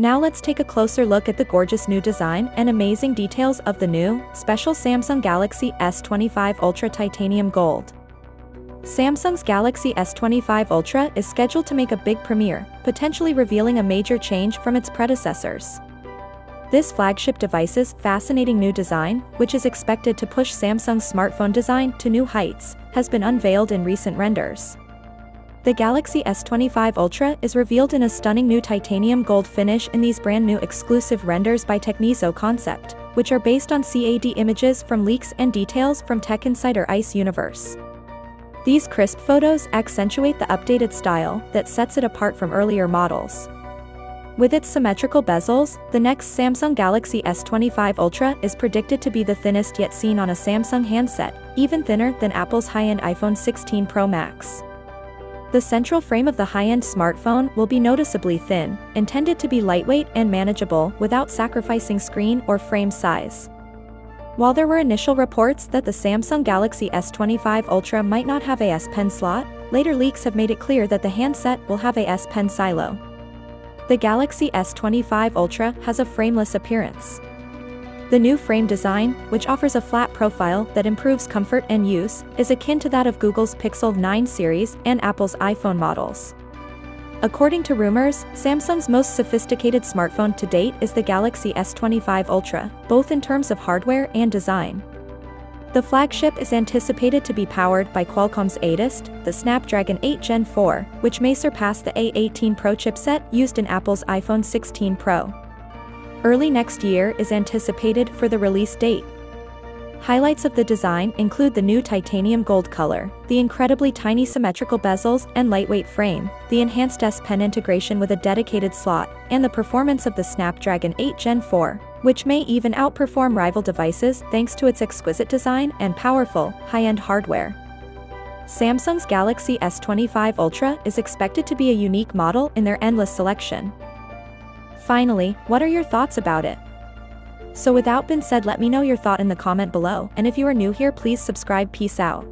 Now let's take a closer look at the gorgeous new design and amazing details of the new, special Samsung Galaxy S25 Ultra Titanium Gold. Samsung's Galaxy S25 Ultra is scheduled to make a big premiere, potentially revealing a major change from its predecessors. This flagship device's fascinating new design, which is expected to push Samsung's smartphone design to new heights, has been unveiled in recent renders. The Galaxy S25 Ultra is revealed in a stunning new titanium gold finish in these brand new exclusive renders by Technizo Concept, which are based on CAD images from leaks and details from Tech Insider Ice Universe. These crisp photos accentuate the updated style that sets it apart from earlier models. With its symmetrical bezels, the next Samsung Galaxy S25 Ultra is predicted to be the thinnest yet seen on a Samsung handset, even thinner than Apple's high-end iPhone 16 Pro Max. The central frame of the high-end smartphone will be noticeably thin, intended to be lightweight and manageable without sacrificing screen or frame size. While there were initial reports that the Samsung Galaxy S25 Ultra might not have a S Pen slot, later leaks have made it clear that the handset will have a S Pen silo. The Galaxy S25 Ultra has a frameless appearance. The new frame design, which offers a flat profile that improves comfort and use, is akin to that of Google's Pixel 9 series and Apple's iPhone models. According to rumors, Samsung's most sophisticated smartphone to date is the Galaxy S25 Ultra, both in terms of hardware and design. The flagship is anticipated to be powered by Qualcomm's latest, the Snapdragon 8 Gen 4, which may surpass the A18 Pro chipset used in Apple's iPhone 16 Pro. Early next year is anticipated for the release date. Highlights of the design include the new titanium gold color, the incredibly tiny symmetrical bezels and lightweight frame, the enhanced S Pen integration with a dedicated slot, and the performance of the Snapdragon 8 Gen 4, which may even outperform rival devices thanks to its exquisite design and powerful, high-end hardware. Samsung's Galaxy S25 Ultra is expected to be a unique model in their endless selection. Finally, what are your thoughts about it? So without being said, let me know your thought in the comment below, and if you are new here, please subscribe. Peace out.